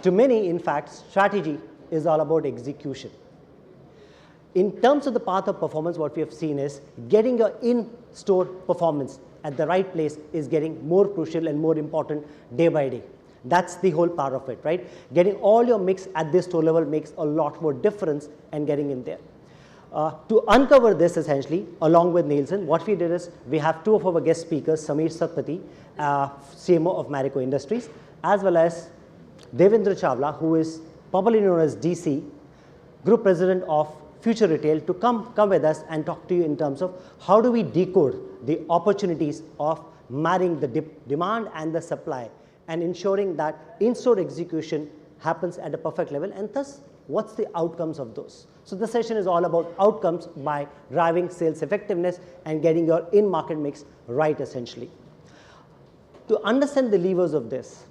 To many, in fact, strategy is all about execution. In terms of the path of performance, what we have seen is getting your in-store performance at the right place is getting more crucial and more important day by day. That's the whole part of it, right? Getting all your mix at this store level makes a lot more difference and getting in there. To uncover this essentially, along with Nielsen, what we did is we have two of our guest speakers, Sameer Satpathy, CMO of Marico Industries, as well as Devendra Chawla, who is popularly known as DC, Group President of Future Retail, to come with us and talk to you in terms of how do we decode the opportunities of marrying the demand and the supply and ensuring that in-store execution happens at a perfect level, and thus what's the outcomes of those. So the session is all about outcomes by driving sales effectiveness and getting your in-market mix right essentially. To understand the levers of this,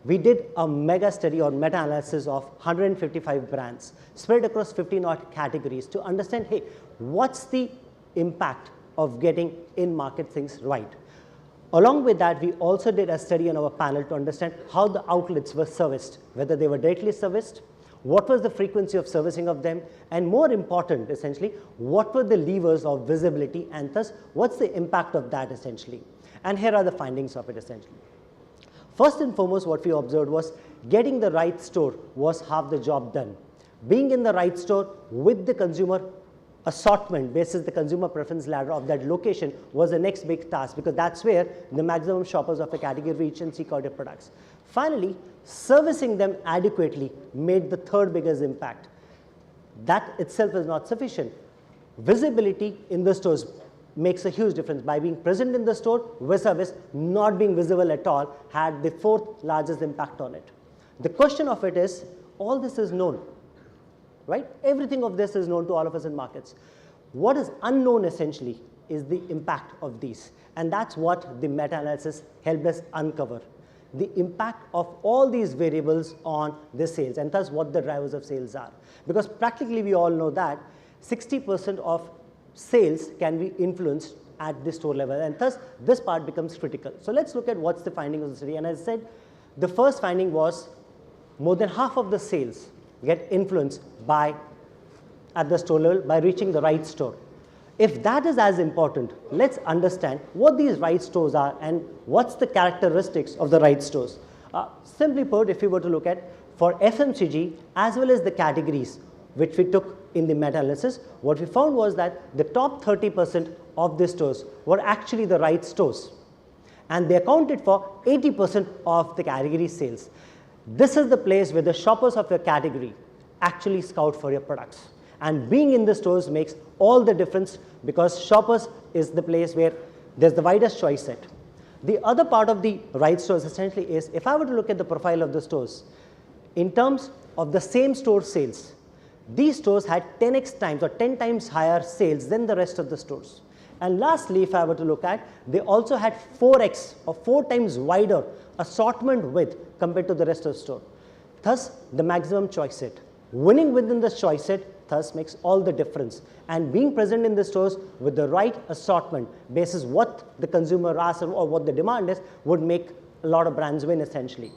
we did a mega study or meta-analysis of 155 brands spread across 15-odd categories to understand, hey, what's the impact of getting in-market things right. Along with that, we also did a study on our panel to understand how the outlets were serviced, whether they were directly serviced, what was the frequency of servicing of them, and more important, essentially, what were the levers of visibility, and thus, what's the impact of that essentially. And here are the findings of it essentially. First and foremost, what we observed was getting the right store was half the job done. Being in the right store with the consumer assortment basis the consumer preference ladder of that location was the next big task, because that's where the maximum shoppers of a category reach and seek out your products. Finally, servicing them adequately made the third biggest impact. That itself is not sufficient. Visibility in the stores makes a huge difference. By being present in the store with service, not being visible at all had the fourth largest impact on it. The question of it is, all this is known, right? Everything of this is known to all of us in markets. What is unknown essentially is the impact of these, and that's what the meta-analysis helped us uncover. The impact of all these variables on the sales, and thus what the drivers of sales are. Because practically we all know that 60% of sales can be influenced at the store level, and thus this part becomes critical. So let's look at what's the finding of the study. And as I said, the first finding was more than half of the sales get influenced at the store level by reaching the right store. If that is as important, let's understand what these right stores are and what's the characteristics of the right stores. Simply put, if we were to look at for FMCG as well as the categories which we took in the meta-analysis, what we found was that the top 30% of the stores were actually the right stores, and they accounted for 80% of the category sales. This is the place where the shoppers of your category actually scout for your products. And being in the stores makes all the difference, because shoppers is the place where there's the widest choice set. The other part of the right stores essentially is, if I were to look at the profile of the stores, in terms of the same store sales, these stores had 10x times or 10 times higher sales than the rest of the stores. And lastly, if I were to look at, they also had 4x or 4 times wider assortment width compared to the rest of the store. Thus, the maximum choice set. Winning within the choice set thus makes all the difference. And being present in the stores with the right assortment basis what the consumer asks or what the demand is would make a lot of brands win essentially.